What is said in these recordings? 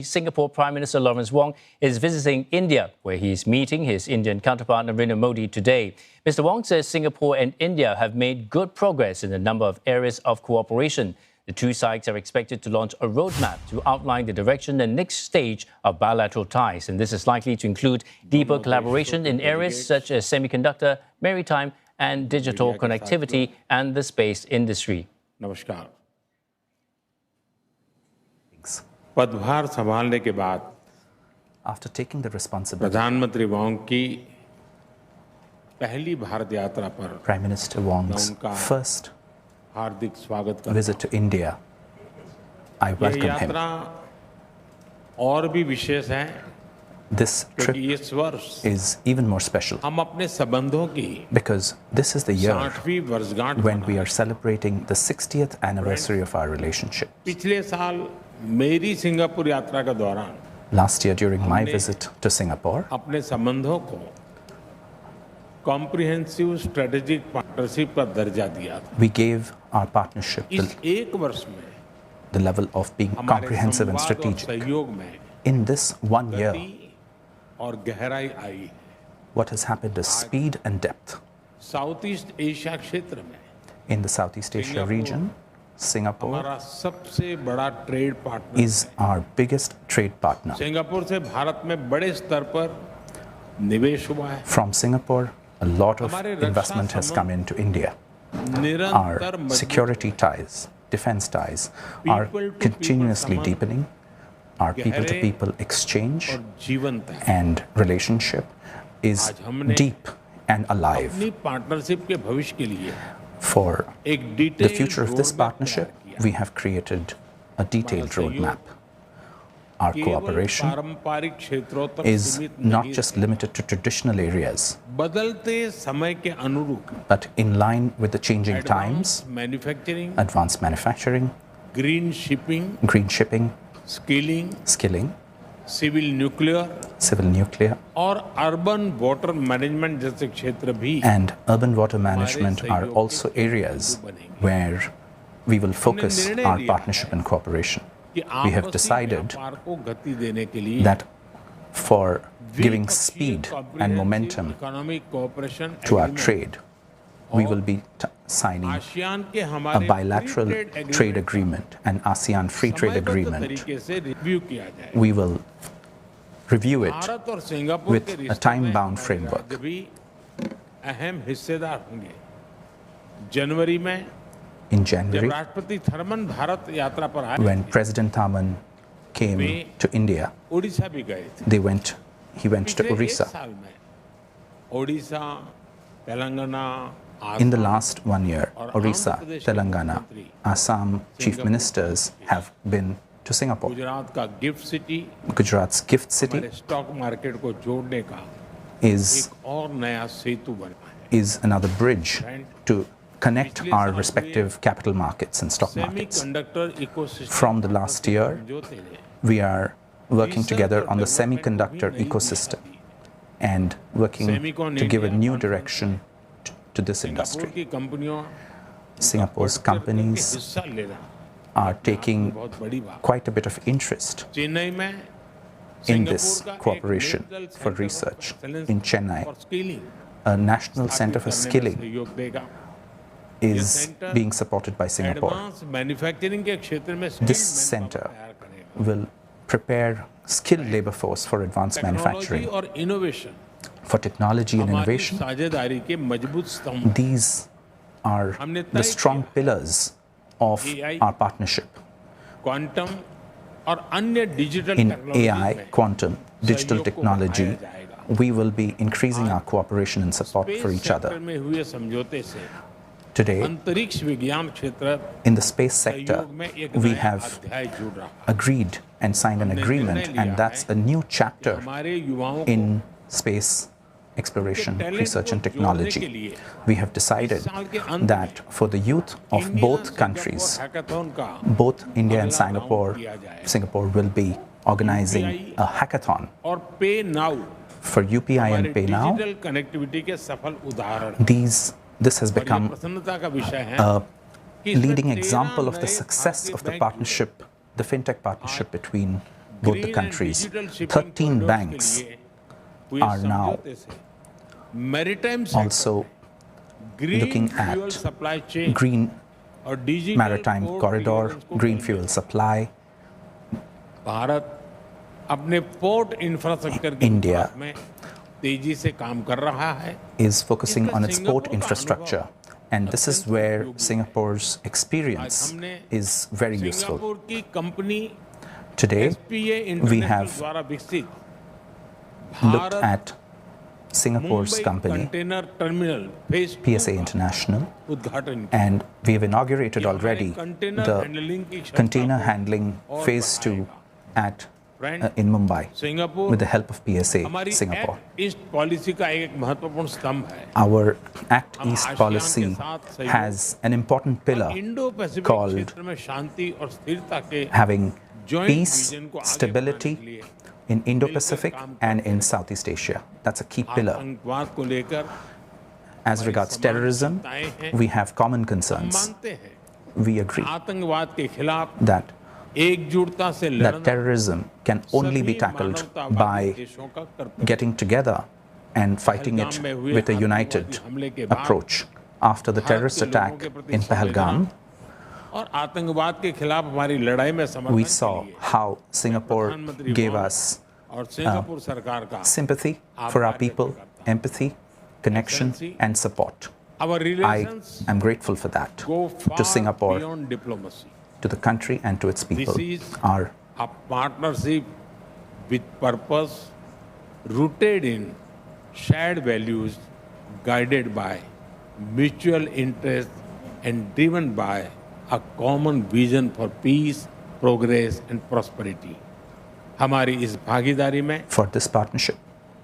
Singapore Prime Minister Lawrence Wong is visiting India, where he is meeting his Indian counterpart Narendra Modi today. Mr Wong says Singapore and India have made good progress in a number of areas of cooperation. The two sides are expected to launch a roadmap to outline the direction and next stage of bilateral ties, and this is likely to include deeper collaboration in areas such as semiconductor, maritime and digital connectivity and the space industry. नमस्कार। पदभार संभालने के बाद After taking the responsibility, प्रधानमंत्री Wong की पहली भारत यात्रा पर Prime Minister Wong's first हार्दिक स्वागत करता visit to India, I हूं। welcome यह him. यात्रा और भी विशेष है This trip क्योंकि इस वर्ष is even more special हम अपने संबंधों की because this is the year 60वीं वर्षगांठ when we are celebrating the 60th anniversary of our relationship. पिछले साल मेरी सिंगापुर यात्रा के दौरान Last year, during my visit to Singapore, अपने संबंधों को कॉम्प्रिहेंसिव स्ट्रेटेजिक पार्टनरशिप का दर्जा दिया था। we gave our partnership इस एक वर्ष में the level of being हमारे comprehensive and संवाद और strategic. सहयोग में In this one year, गति और गहराई आई है। what has happened is speed and depth. South east Asia क्षेत्र में In the Southeast Asia region, Singapore हमारा सबसे बड़ा trade partner is our biggest trade partner. Singapore से भारत में बड़े स्तर पर निवेश हुआ है। From Singapore, a lot of हमारे रक्षा investment has come into India. निरंतर Our मजबूत security ties, defense ties are People-to-people continuously संबंध deepening. Our people-to-people exchange और जीवंत है। and relationship is आज हमने deep and alive. अपनी पार्टनरशिप के भविष्य के लिए For एक the detail future of this partnership, we have created a detailed roadmap. Our cooperation पारंपरिक क्षेत्रों तक is सीमित not नहीं just limited to traditional areas, बदलते समय के अनुरूप but in line with the changing times, manufacturing, advanced manufacturing, green shipping, green shipping, skilling, skilling, civil nuclear civil nuclear, और अर्बन वाटर मैनेजमेंट जैसे क्षेत्र भी and urban water management are also areas where we will focus our partnership and cooperation. We have decided को गति देने के लिए that for giving speed and momentum economic cooperation to our trade, we will be signing ASEAN के a हमारे bilateral trade agreement, an ASEAN free trade agreement. तरीके से review किया जाए। We will review it Bharat और सिंगापुर with के a रिश्ते time-bound में framework. राज्य भी अहम हिस्सेदार होंगे। जनवरी में In जब January, राष्ट्रपति थर्मन भारत यात्रा पर आए when President Tharman came to India, Orissa भी गए थे। he went to पिछले एक Orissa. साल में Odisha, Telangana, In the last 1 year, Orissa, Telangana, Assam chief ministers have been to Singapore. Gujarat का gift city Gujarat's gift city हमारे स्टॉक मार्केट को जोड़ने का is एक और नया सेतु बना है। another bridge to connect our respective capital markets and stock markets. Semiconductor ecosystem From the last year, समझौते ने we are working together on the semiconductor ecosystem and working to give a new direction to this Singapore industry. की कंपनियों Singapore's companies हिस्सा लेना are taking बहुत बड़ी बात। quite a bit of interest Chennai में in this cooperation for research in Chennai. A national center for skilling सहयोग देगा। is being supported by Singapore. Advance manufacturing के क्षेत्र में This center will prepare skilled labor force for advanced technology manufacturing, और innovation for technology and हमारी innovation. साझेदारी के मजबूत स्तंभ। These are the strong pillars of our partnership. Quantum और अन्य डिजिटल In टेक्नोलॉजी AI, में quantum, digital सहयोग को technology, बढ़ाया जाएगा। we will be increasing our cooperation and support for space each sector other. में हुए समझौते से Today, अंतरिक्ष विज्ञान क्षेत्र in the space sector, सहयोग में एक we नया have अध्याय जुड़ रहा है। agreed and signed an agreement, and that's a new chapter हमारे युवाओं को in space exploration, research and technology. We have decided that for the youth of both countries, hackathon का both India and Singapore will be organizing a hackathon और पे now for UPI and Pay Now. Digital connectivity के सफल उदाहरण This has become प्रसन्नता का विषय है a कि इसमें leading 13 example of the नए success भारतीय of the bank partnership, the fintech partnership between both the countries. 13 banks are now also looking at green maritime corridor, green fuel supply. India is focusing on its port infrastructure, and this is where Singapore's experience is very useful. Today, we have looked at Singapore's company, PSA International, and we have inaugurated already the container handling phase 2 in Mumbai with the help of PSA Singapore. Our Act East policy has an important pillar called having peace, stability in Indo-Pacific and in Southeast Asia. That's a key pillar. As regards terrorism, we have common concerns. We agree that terrorism can only be tackled by getting together and fighting it with a united approach. After the terrorist attack in Pahalgam, we saw how Singapore gave us sympathy for our people, empathy, connection, and support. I am grateful for that to Singapore, to the country, and to its people. This is a partnership with purpose, rooted in shared values, guided by mutual interest, and driven by a common vision for peace, progress, and prosperity. हमारी इस भागीदारी में For this partnership,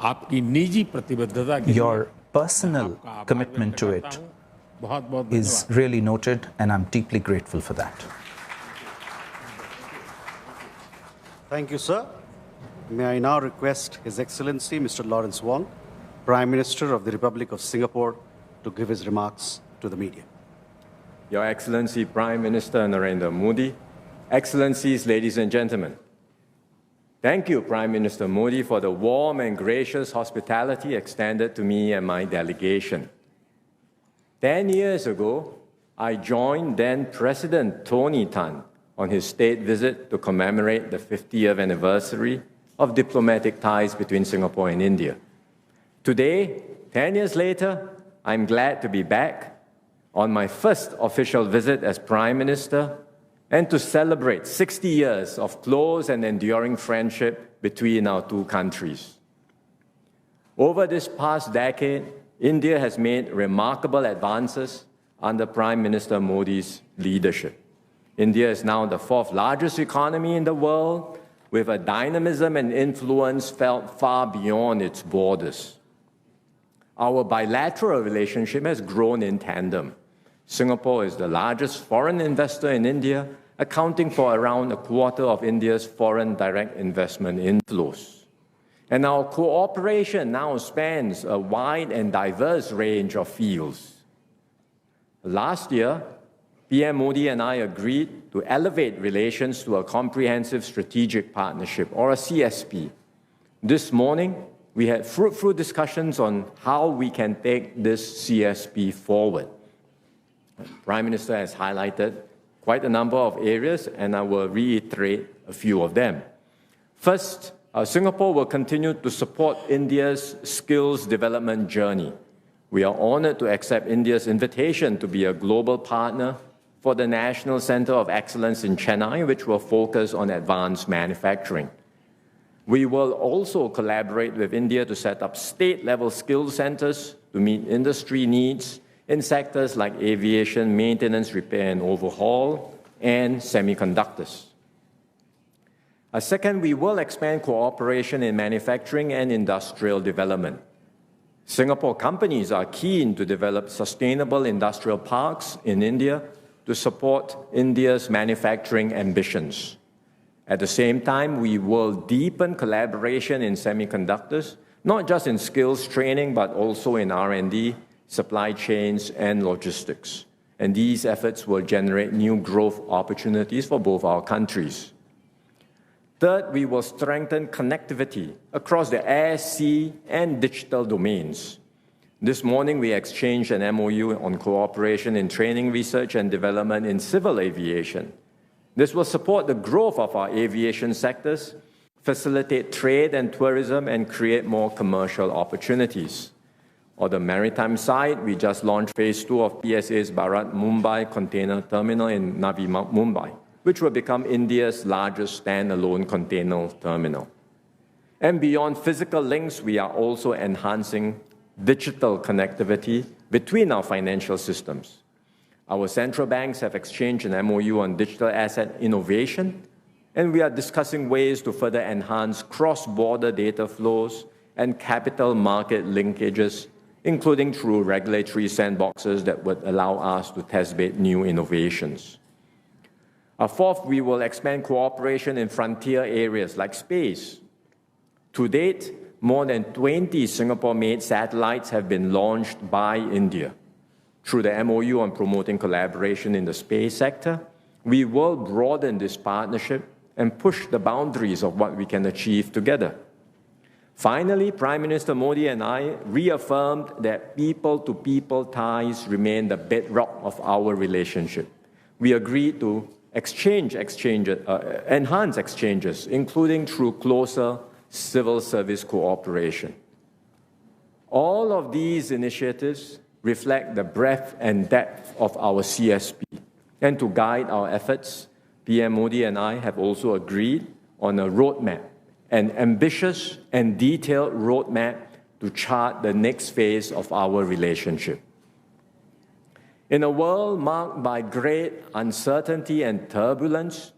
आपकी निजी प्रतिबद्धता के your personal commitment to it is really noted, and I'm deeply grateful for that. Thank you, sir. May I now request His Excellency Mr. Lawrence Wong, Prime Minister of the Republic of Singapore, to give his remarks to the media. Your Excellency Prime Minister Narendra Modi, Excellencies, ladies and gentlemen, thank you, Prime Minister Modi, for the warm and gracious hospitality extended to me and my delegation. 10 years ago, I joined then President Tony Tan on his state visit to commemorate the 50th anniversary of diplomatic ties between Singapore and India. Today, 10 years later, I'm glad to be back on my first official visit as Prime Minister and to celebrate 60 years of close and enduring friendship between our two countries. Over this past decade, India has made remarkable advances under Prime Minister Modi's leadership. India is now the fourth largest economy in the world, with a dynamism and influence felt far beyond its borders. Our bilateral relationship has grown in tandem. Singapore is the largest foreign investor in India, accounting for around a quarter of India's foreign direct investment inflows. And our cooperation now spans a wide and diverse range of fields. Last year, PM Modi and I agreed to elevate relations to a comprehensive strategic partnership, or a CSP. This morning, we had fruitful discussions on how we can take this CSP forward. The Prime Minister has highlighted quite a number of areas, and I will reiterate a few of them. First, Singapore will continue to support India's skills development journey. We are honored to accept India's invitation to be a global partner for the National Center of Excellence in Chennai, which will focus on advanced manufacturing. We will also collaborate with India to set up state-level skills centers to meet industry needs in sectors like aviation, maintenance, repair and overhaul, and semiconductors. Second, we will expand cooperation in manufacturing and industrial development. Singapore companies are keen to develop sustainable industrial parks in India to support India's manufacturing ambitions. At the same time, we will deepen collaboration in semiconductors, not just in skills training, but also in R&D, supply chains, and logistics. And these efforts will generate new growth opportunities for both our countries. Third, we will strengthen connectivity across the air, sea, and digital domains. This morning, we exchanged an MOU on cooperation in training, research, and development in civil aviation. This will support the growth of our aviation sectors, facilitate trade and tourism, and create more commercial opportunities. On the maritime side, we just launched Phase 2 of PSA's Bharat Mumbai Container Terminal in Navi Mumbai, which will become India's largest standalone container terminal. And beyond physical links, we are also enhancing digital connectivity between our financial systems. Our central banks have exchanged an MOU on digital asset innovation, and we are discussing ways to further enhance cross-border data flows and capital market linkages, including through regulatory sandboxes that would allow us to test-bed new innovations. Fourth, we will expand cooperation in frontier areas like space. To date, more than 20 Singapore-made satellites have been launched by India. Through the MOU on promoting collaboration in the space sector, we will broaden this partnership and push the boundaries of what we can achieve together. Finally, Prime Minister Modi and I reaffirmed that people-to-people ties remain the bedrock of our relationship. We agreed to enhance exchanges, including through closer civil service cooperation. All of these initiatives reflect the breadth and depth of our CSP. And to guide our efforts, PM Modi and I have also agreed on a roadmap, an ambitious and detailed roadmap to chart the next phase of our relationship. In a world marked by great uncertainty and turbulence,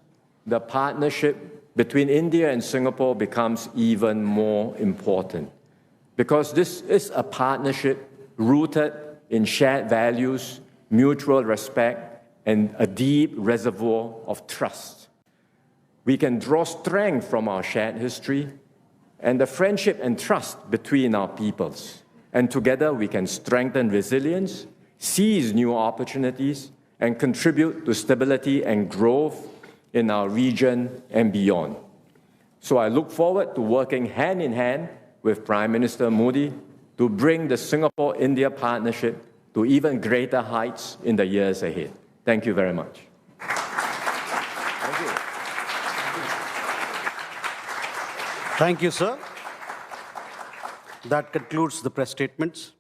the partnership between India and Singapore becomes even more important, because this is a partnership rooted in shared values, mutual respect, and a deep reservoir of trust. We can draw strength from our shared history and the friendship and trust between our peoples. And together we can strengthen resilience, seize new opportunities, and contribute to stability and growth in our region and beyond. So I look forward to working hand in hand with Prime Minister Modi to bring the Singapore-India partnership to even greater heights in the years ahead. Thank you very much. Thank you. Thank you, sir. That concludes the press statements.